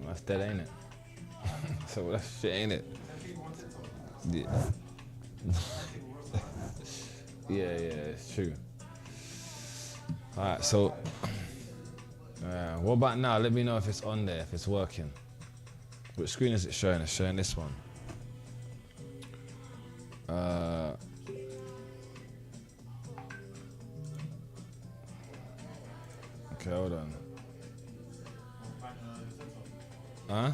That's dead, ain't it? So that shit, ain't it? Yeah. Yeah, it's true. Alright, so what about now? Let me know if it's on there, if it's working. Which screen is it showing? It's showing this one. Okay, hold on. Huh?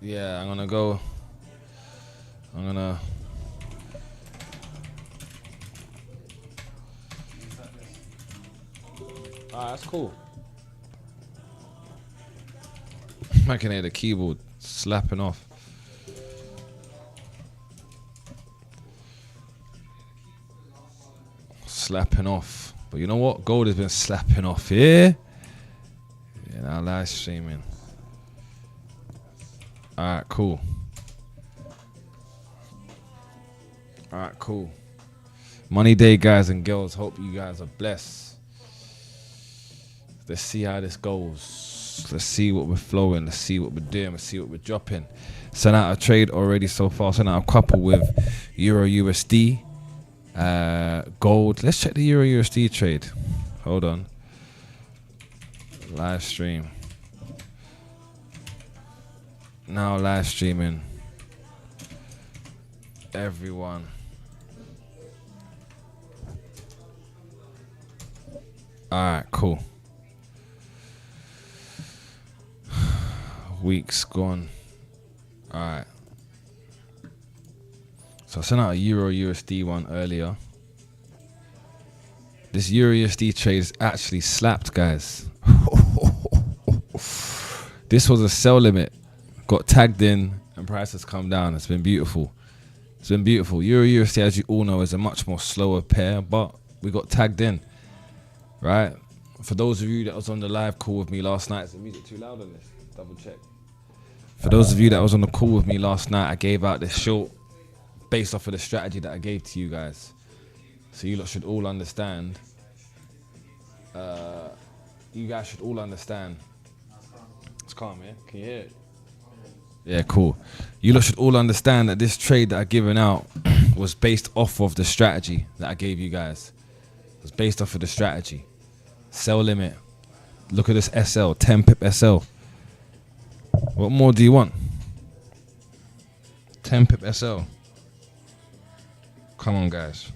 Yeah, I'm gonna go. That's cool. I can hear the keyboard slapping off. Slapping off. But you know what? Gold has been slapping off here. Yeah, now live streaming. Alright, cool. Alright, cool. Money day, guys and girls. Hope you guys are blessed. Let's see how this goes. Let's see what we're flowing. Let's see what we're doing. Let's see what we're dropping. Sent out a trade already so far. Sent out a couple with Euro USD, gold. Let's check the Euro USD trade. Hold on. Live stream. Now live streaming. Everyone. Alright, cool. Weeks gone. Alright. So I sent out a Euro USD one earlier. This Euro USD trade is actually slapped, guys. This was a sell limit. Got tagged in and price has come down. It's been beautiful. It's been beautiful. Euro USD, as you all know, is a much more slower pair, but we got tagged in. Right? For those of you that was on the live call with me last night, is the music too loud on this? Double check. For those of you that was on the call with me last night, I gave out this short based off of the strategy that I gave to you guys. So you lot should all understand. You guys should all understand. It's calm, yeah? Can you hear it? Yeah, cool. You lot should all understand that this trade that I given out was based off of the strategy that I gave you guys. It was based off of the strategy. Sell limit. Look at this SL, 10 pip SL. What more do you want? 10 pip SL. Come on, guys.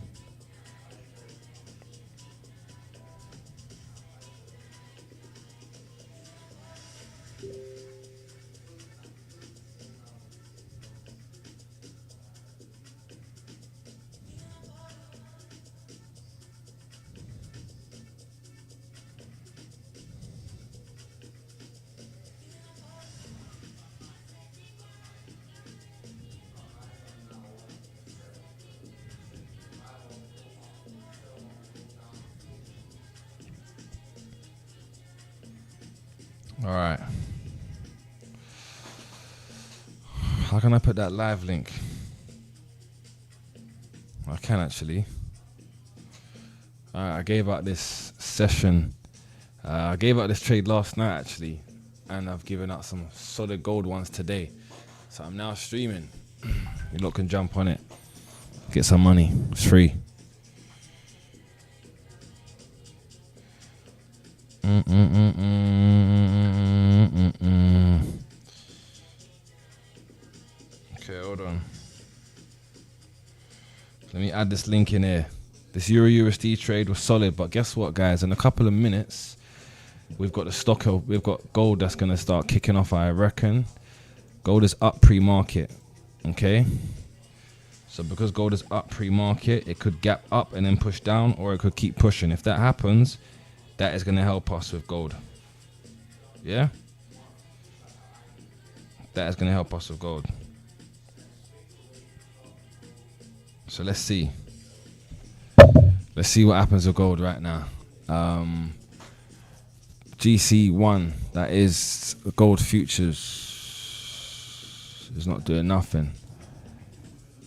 All right. How can I put that live link? I can actually. I gave out this session. I gave out this trade last night actually, and I've given out some solid gold ones today. So I'm now streaming. You lot can jump on it. Get some money. It's free. Okay, hold on. Let me add this link in here. This Euro USD trade was solid, but guess what, guys? In a couple of minutes, we've got the stock. We've got gold that's gonna start kicking off. I reckon. Gold is up pre-market. Okay. So because gold is up pre-market, it could gap up and then push down, or it could keep pushing. If that happens, that is gonna help us with gold. Yeah. That is gonna help us with gold. So let's see. Let's see what happens with gold right now. GC1, that is gold futures, is not doing nothing.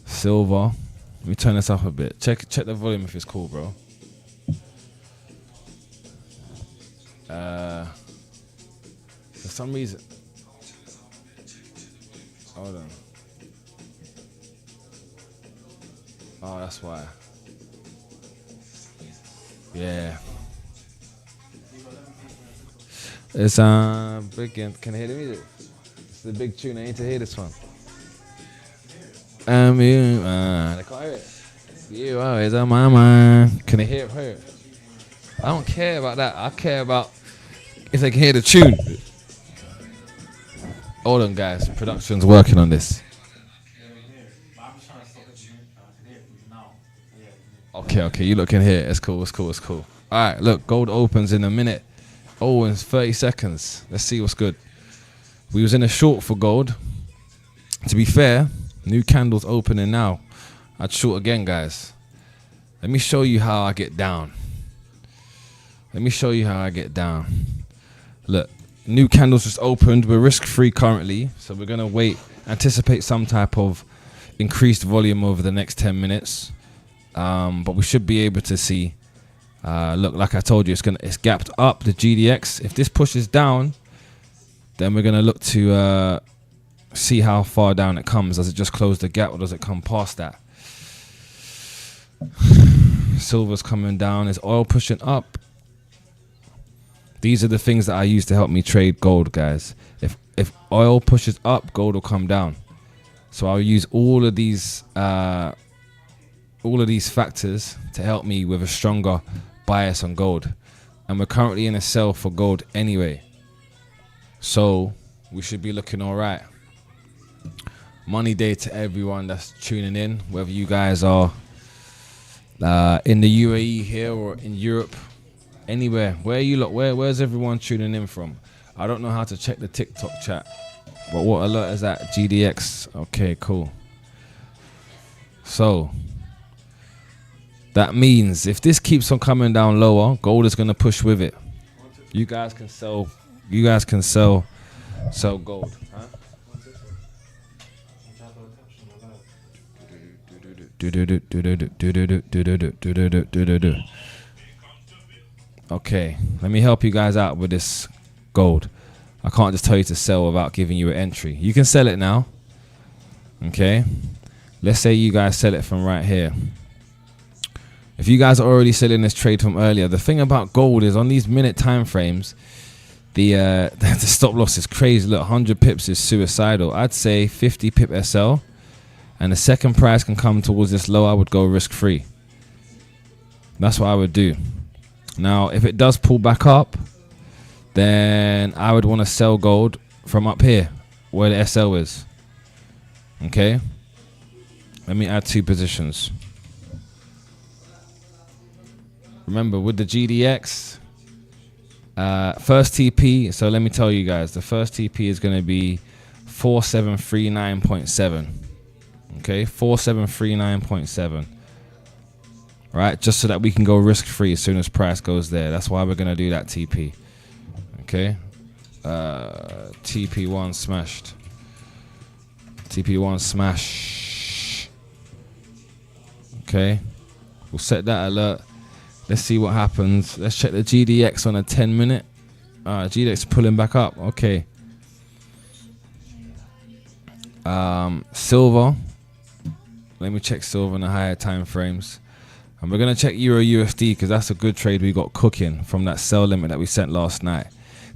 Silver, let me turn this up a bit. Check the volume if it's cool, bro. For some reason, hold on. Oh, that's why. Yeah. It's big. Can I hear the music? It's the big tune. I need to hear this one. You, they can't hear it. You always on my mind. Can I hear it? I don't care about that. I care about if they can hear the tune. Hold on, guys. Production's working on this. Okay. You look can hear it. It's cool. All right, look. Gold opens in a minute. Oh, in 30 seconds. Let's see what's good. We was in a short for gold. To be fair, new candles opening now. I'd short again, guys. Let me show you how I get down. Look, new candles just opened. We're risk-free currently, so we're gonna wait. Anticipate some type of increased volume over the next 10 minutes. But we should be able to see. Look, like I told you, it's gapped up the GDX. If this pushes down, then we're gonna look to see how far down it comes. Does it just close the gap, or does it come past that? Silver's coming down. Is oil pushing up? These are the things that I use to help me trade gold, guys. If oil pushes up, gold will come down. So I'll use all of these factors to help me with a stronger bias on gold. And we're currently in a sell for gold anyway, so we should be looking all right. Money day to everyone that's tuning in, whether you guys are in the UAE here or in Europe, anywhere. Where's everyone tuning in from? I don't know how to check the TikTok chat, but what alert is that? GDX. Okay, cool. So that means if this keeps on coming down lower, gold is gonna push with it. You guys can sell gold. Huh? Okay, let me help you guys out with this gold. I can't just tell you to sell without giving you an entry. You can sell it now. Okay, let's say you guys sell it from right here. If you guys are already selling this trade from earlier, the thing about gold is on these minute time frames, the stop loss is crazy. Look, 100 pips is suicidal. I'd say 50 pip SL, and the second price can come towards this low. I would go risk free. That's what I would do. Now, if it does pull back up, then I would want to sell gold from up here where the SL is. Okay, let me add 2 positions. Remember, with the GDX, first TP, so let me tell you guys, the first TP is going to be 4739.7. Okay, 4739.7. Right, just so that we can go risk free as soon as price goes there. That's why we're going to do that TP. Okay, TP1 smashed. TP1 smash. Okay, we'll set that alert. Let's see what happens. Let's check the GDX on a 10 minute. GDX pulling back up. Okay. Silver. Let me check silver on the higher time frames. And we're going to check Euro USD because that's a good trade we got cooking from that sell limit that we sent last night.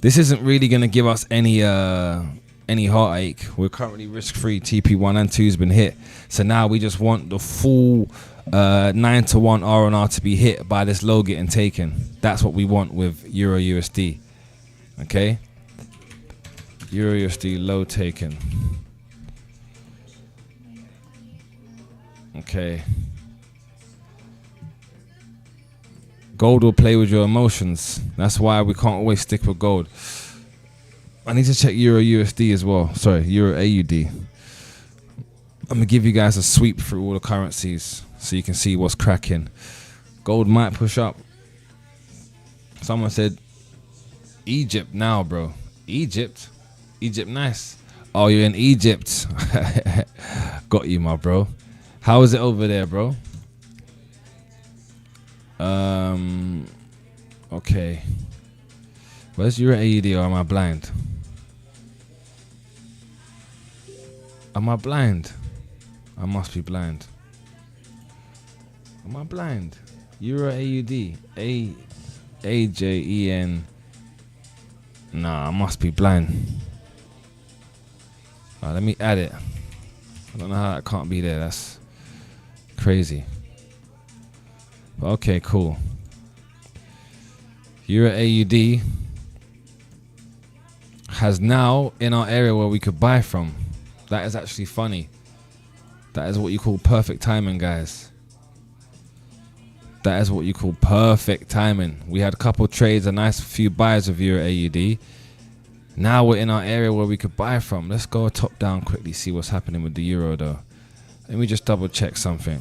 This isn't really going to give us any heartache. We're currently risk-free. TP1 and 2 has been hit. So now we just want the full 9-to-1 R&R to be hit by this low getting taken. That's what we want with Euro USD. Okay? Euro USD low taken. Okay. Gold will play with your emotions. That's why we can't always stick with gold. I need to check Euro USD as well. Sorry, Euro AUD. I'm going to give you guys a sweep through all the currencies so you can see what's cracking. Gold might push up. Someone said Egypt now, bro. Egypt? Egypt nice. Oh, you're in Egypt. Got you, my bro. How is it over there, bro? Okay. Where's Euro AUD, or am I blind? Am I blind? I must be blind. Am I blind? Euro AUD. AJEN. Nah, I must be blind. Alright, let me add it. I don't know how that can't be there. That's crazy. But okay, cool. Euro AUD has now in our area where we could buy from. That is actually funny. That is what you call perfect timing, guys. That is what you call perfect timing. We had a couple trades, a nice few buys of Euro AUD. Now we're in our area where we could buy from. Let's go top down quickly, see what's happening with the euro though. Let me just double check something.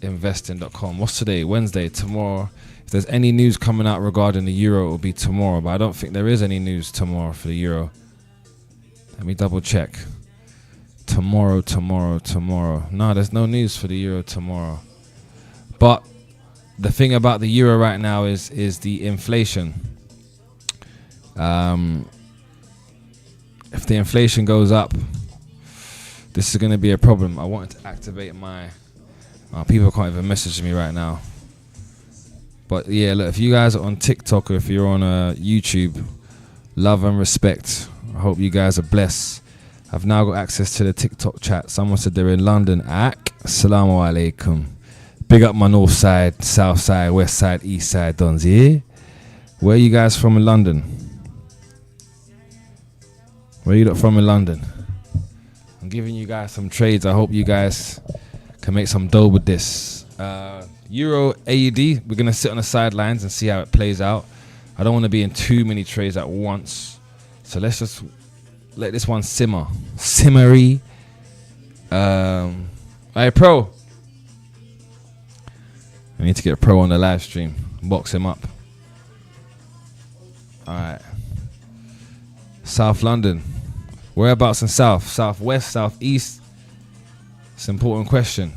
Investing.com. What's today? Wednesday. Tomorrow. If there's any news coming out regarding the euro, it will be tomorrow. But I don't think there is any news tomorrow for the euro. Let me double check. Tomorrow. No, there's no news for the euro tomorrow. But the thing about the euro right now is the inflation. If the inflation goes up, this is going to be a problem. I wanted to activate my... people can't even message me right now. But yeah, look, if you guys are on TikTok or if you're on YouTube, love and respect. I hope you guys are blessed. I've now got access to the TikTok chat. Someone said they're in London. Assalamu alaikum. Big up my north side, south side, west side, east side dons, yeah? Where are you guys from in London? Where you from in London? I'm giving you guys some trades. I hope you guys can make some dough with this. Euro AUD, we're going to sit on the sidelines and see how it plays out. I don't want to be in too many trades at once. So let's just let this one simmer. Simmery. Hey, Pro. I need to get a Pro on the live stream. Box him up. Alright. South London. Whereabouts in South? Southwest, Southeast? It's an important question.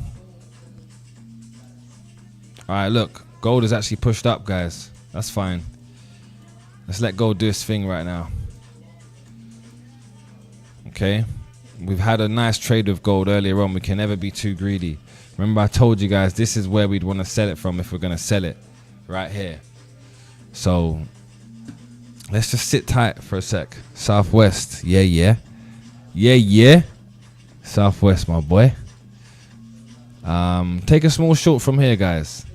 Alright, look. Gold is actually pushed up, guys. That's fine. Let's let gold do its thing right now. Okay. We've had a nice trade with gold earlier on. We can never be too greedy. Remember I told you guys this is where we'd want to sell it from if we're going to sell it. Right here. So let's just sit tight for a sec. Southwest. Yeah. Southwest, my boy. Take a small short from here, guys.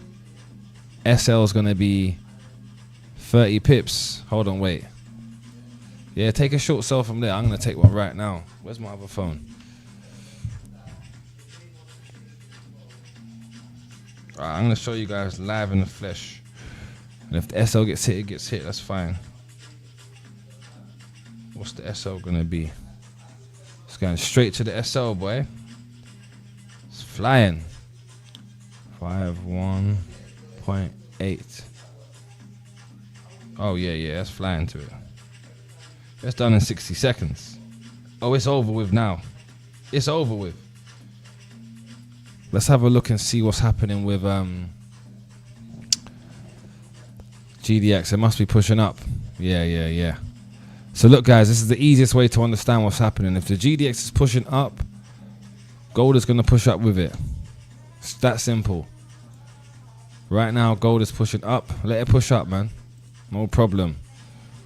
SL is going to be 30 pips. Hold on, wait. Yeah, take a short sell from there. I'm going to take one right now. Where's my other phone? Alright, I'm going to show you guys live in the flesh. And if the SL gets hit, it gets hit. That's fine. What's the SL going to be? It's going straight to the SL, boy. It's flying. 51.8. Oh, yeah. That's flying to it. That's done in 60 seconds. Oh, it's over with now. It's over with. Let's have a look and see what's happening with GDX. It must be pushing up. Yeah. So look, guys, this is the easiest way to understand what's happening. If the GDX is pushing up, gold is going to push up with it. It's that simple. Right now, gold is pushing up. Let it push up, man. No problem.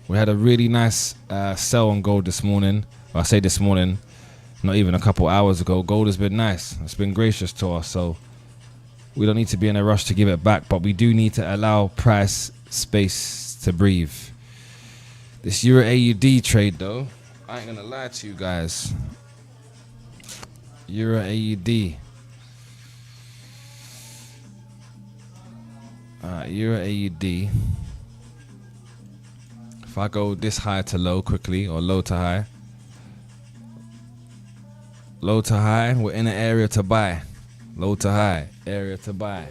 We had a really nice sell on gold this morning. Well, I say this morning, not even a couple hours ago. Gold has been nice. It's been gracious to us. So we don't need to be in a rush to give it back. But we do need to allow price space to breathe. This Euro AUD trade, though, I ain't going to lie to you guys. Euro AUD. Euro AUD. If I go this high to low quickly, or low to high. Low to high, we're in an area to buy. Low to high, area to buy.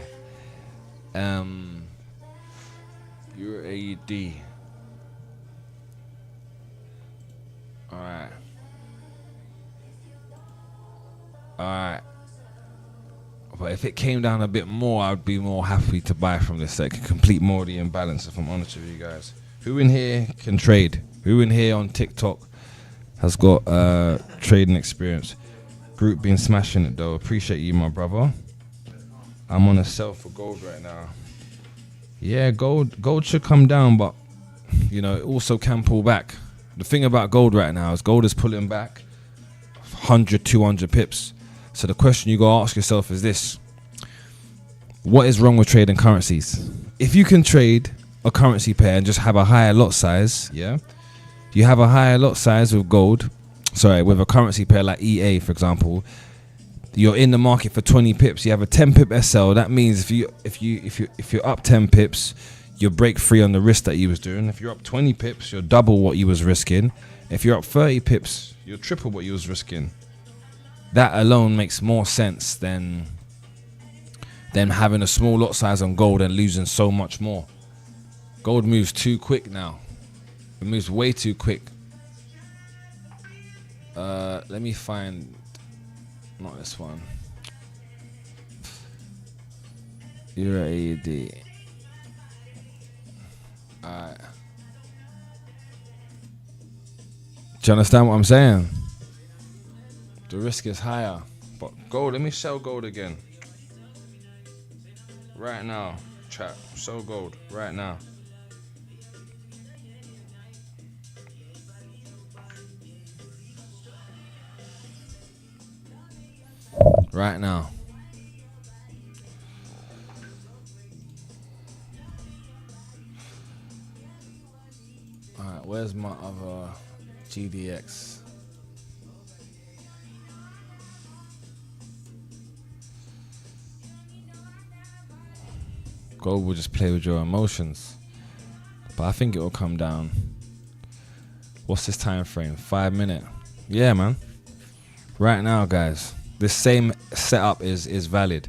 Euro AUD. Alright. But if it came down a bit more, I'd be more happy to buy from this. So it could complete more of the imbalance, if I'm honest with you guys. Who in here can trade? Who in here on TikTok has got trading experience? Group been smashing it though. Appreciate you, my brother. I'm on a sell for gold right now. Yeah, gold should come down, but you know, it also can pull back. The thing about gold right now is gold is pulling back 100, 200 pips. So the question you gotta ask yourself is this: what is wrong with trading currencies? If you can trade a currency pair and just have a higher lot size, yeah, you have a higher lot size with gold, with a currency pair like EA, for example, you're in the market for 20 pips, you have a 10 pip SL. That means if you're up 10 pips, you break free on the risk that you was doing. If you're up 20 pips, you're double what you was risking. If you're up 30 pips, you're triple what you was risking. That alone makes more sense than having a small lot size on gold and losing so much more. Gold moves too quick now. It moves way too quick. Let me find, not this one. Euro AUD. Alright. Do you understand what I'm saying? The risk is higher. But gold, let me sell gold again. Right now, chat. Sell gold right now. Right now. Alright, where's my other GDX? Gold will just play with your emotions. But I think it will come down. What's this time frame? 5 minutes. Yeah, man. Right now, guys. This same setup is valid.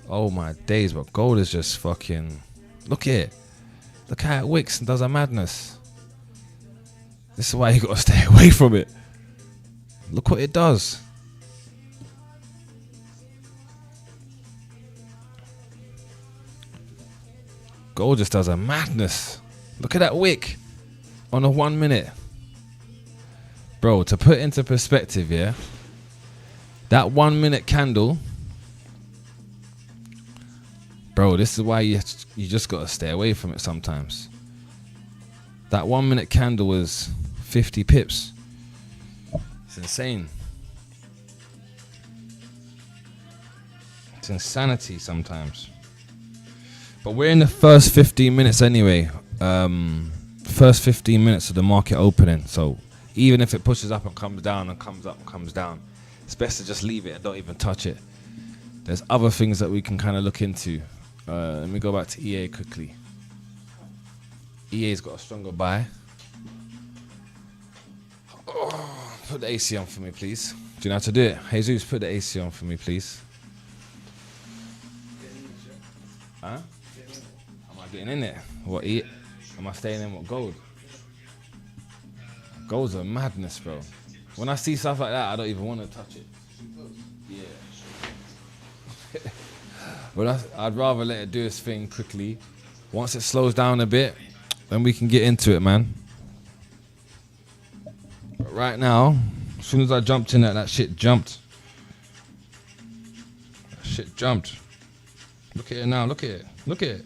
Oh my days, but gold is just fucking... Look here. Look how it wicks and does a madness. This is why you gotta stay away from it. Look what it does. Gold just does a madness. Look at that wick on a 1 minute. Bro, to put into perspective, yeah, that 1 minute candle, bro, this is why you just gotta stay away from it sometimes. That 1 minute candle was 50 pips. It's insane. It's insanity sometimes. But we're in the first 15 minutes anyway. First 15 minutes of the market opening. So even if it pushes up and comes down and comes up and comes down, it's best to just leave it and don't even touch it. There's other things that we can kind of look into. Let me go back to EA quickly. EA's got a stronger buy. Oh, put the AC on for me, please. Do you know how to do it? Jesus, put the AC on for me, please. Huh? Am I getting in it? What, eat? Am I staying in what, gold? Gold's a madness, bro. When I see stuff like that, I don't even want to touch it. Yeah. But I'd rather let it do its thing quickly. Once it slows down a bit, then we can get into it, man. But right now, as soon as I jumped in that shit jumped. That shit jumped. Look at it now, look at it. Look at it.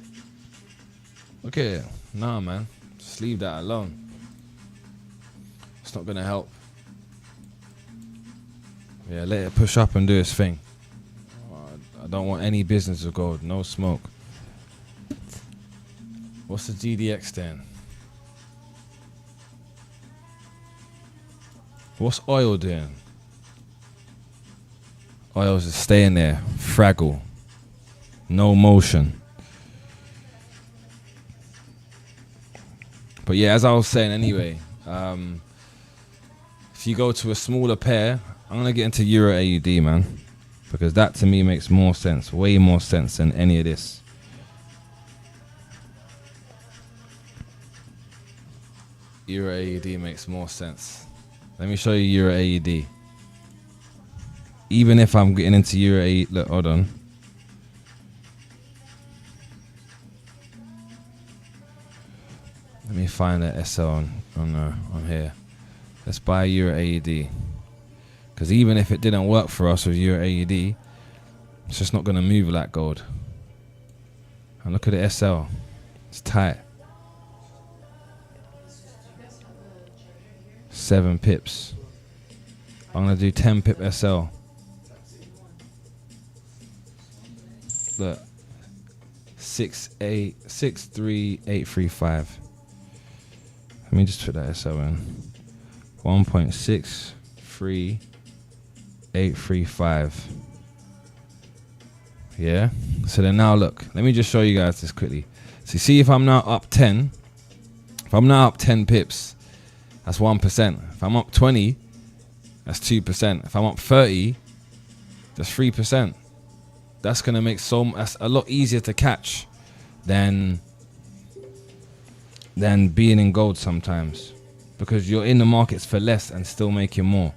Look at it. Nah, man. Just leave that alone. It's not gonna help. Yeah, let it push up and do its thing. I don't want any business with gold. No smoke. What's the GDX then? What's oil doing? Oil's just staying there. Fraggle. No motion. But yeah, as I was saying anyway, if you go to a smaller pair, I'm gonna get into Euro AUD, man, because that to me makes more sense, way more sense than any of this. Euro AUD makes more sense. Let me show you Euro AUD. Even if I'm getting into Euro AUD, look, hold on. Let me find the SL on here. Let's buy Euro AUD. Because even if it didn't work for us with Euro AUD, it's just not going to move like gold. And look at the SL. It's tight. 7 pips. I'm going to do 10 pip SL. Look. 63835. Let me just put that SL in. 1.63835. Yeah. So then now look. Let me just show you guys this quickly. So you see if I'm now up 10. If I'm now up 10 pips, that's 1%. If I'm up 20, that's 2%. If I'm up 30, that's 3%. That's gonna make that's a lot easier to catch than being in gold sometimes, because you're in the markets for less and still making more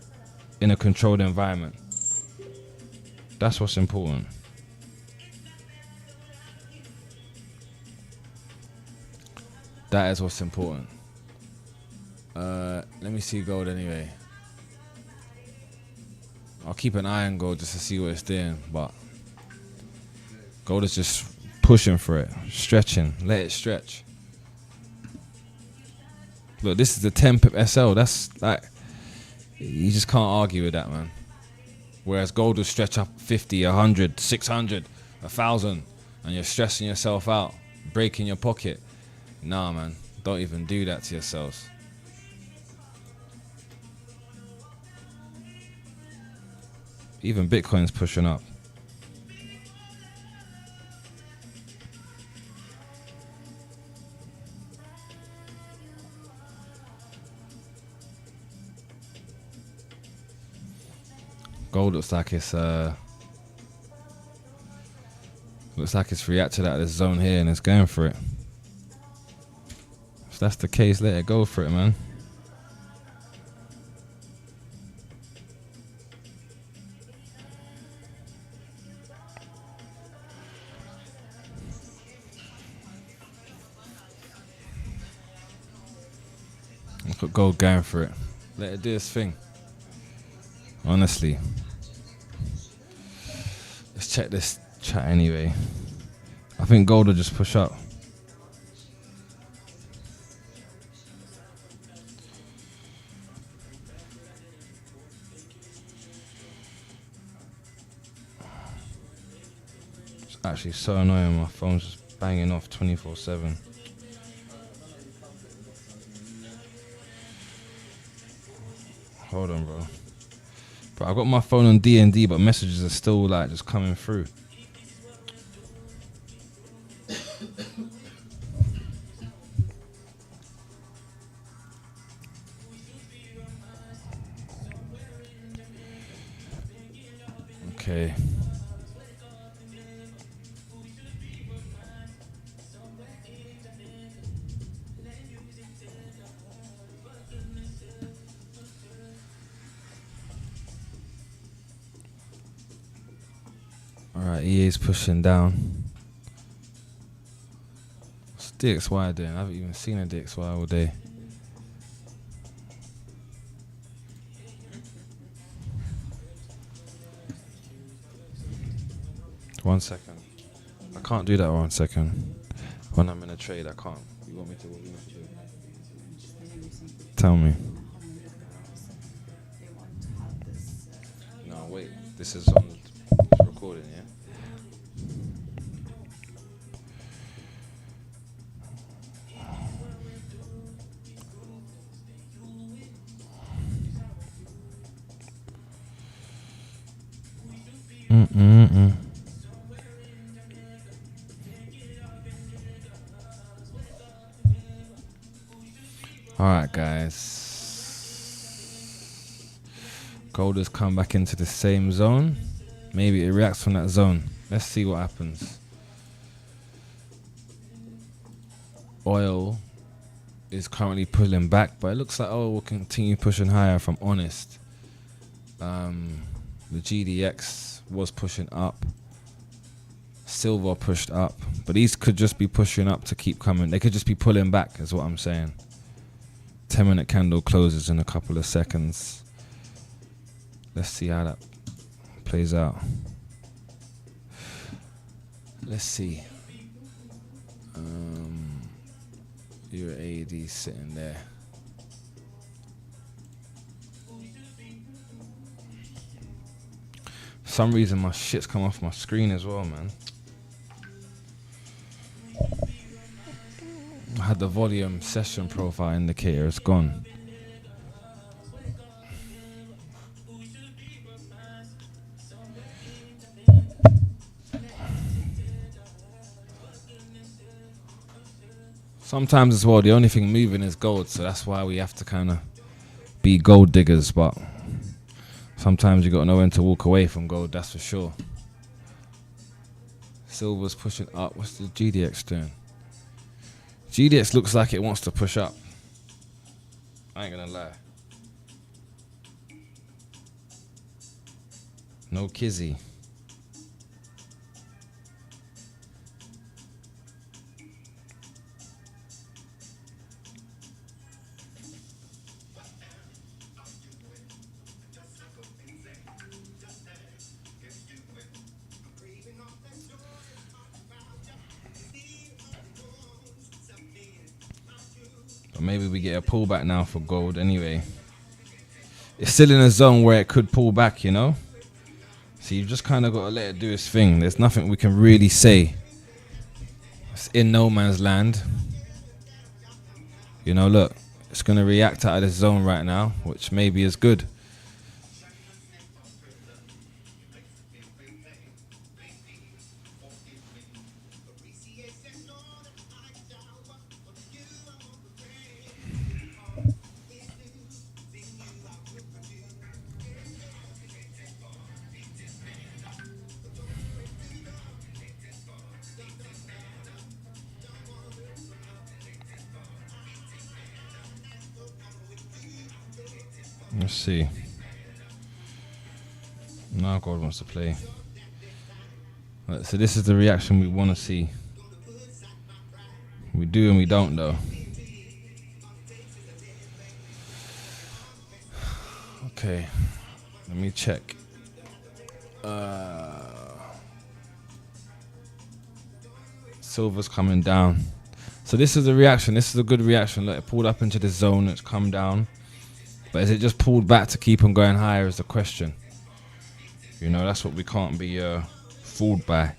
in a controlled environment. That's what's important. That is what's important. Let me see gold anyway. I'll keep an eye on gold just to see what it's doing, but gold is just pushing for it, stretching, let it stretch. Look, this is the 10 pip SL. That's like, you just can't argue with that, man. Whereas gold will stretch up 50, 100, 600, 1,000, and you're stressing yourself out, breaking your pocket. Nah, man, don't even do that to yourselves. Even Bitcoin's pushing up. Gold looks like it's reacted out of this zone here and it's going for it. If that's the case, let it go for it, man. Look at gold going for it. Let it do its thing. Honestly. Let's check this chat anyway. I think gold will just push up. It's actually so annoying. My phone's just banging off 24/7. Hold on, bro. But I've got my phone on D&D, but messages are still like just coming through. Okay. Alright, EA's pushing down. What's DXY doing? I haven't even seen a DXY all day. One second. I can't do that 1 second. When I'm in a trade, I can't. You want me to? What do you want me to do? Tell me. No, wait. This is on. It's recording, yeah? Alright, guys. Gold has come back into the same zone. Maybe it reacts from that zone. Let's see what happens. Oil is currently pulling back, but it looks like oil will continue pushing higher, if I'm honest. The GDX was pushing up. Silver pushed up, but these could just be pushing up to keep coming. They could just be pulling back, is what I'm saying. 10-minute candle closes in a couple of seconds. Let's see how that plays out. Let's see. Your AD sitting there. For some reason my shit's come off my screen as well, man. I had the volume session profile indicator, it's gone. Sometimes as well, the only thing moving is gold, so that's why we have to kind of be gold diggers, but sometimes you got to know when to walk away from gold, that's for sure. Silver's pushing up. What's the GDX doing? GDX looks like it wants to push up. I ain't gonna lie. No kizzy. Maybe we get a pullback now for gold anyway. It's still in a zone where it could pull back, you know? So you've just kind of got to let it do its thing. There's nothing we can really say. It's in no man's land. You know, look, it's going to react out of this zone right now, which maybe is good. Let's see. Now gold wants to play. Right, so this is the reaction we want to see. We do and we don't though. Okay, let me check. Silver's coming down. So this is the reaction. This is a good reaction. Look, it pulled up into the zone. It's come down. But is it just pulled back to keep on going higher is the question. You know, that's what we can't be fooled by.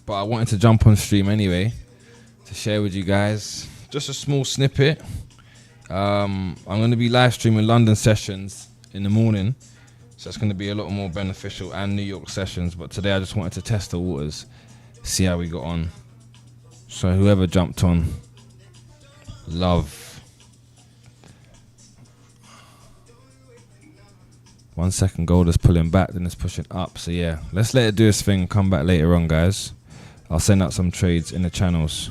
But I wanted to jump on stream anyway to share with you guys just a small snippet. I'm going to be live streaming London sessions in the morning. So it's going to be a lot more beneficial, and New York sessions. But today I just wanted to test the waters, see how we got on. So whoever jumped on, love. 1 second, gold is pulling back, then it's pushing up. So yeah, let's let it do its thing and come back later on, guys. I'll send out some trades in the channels.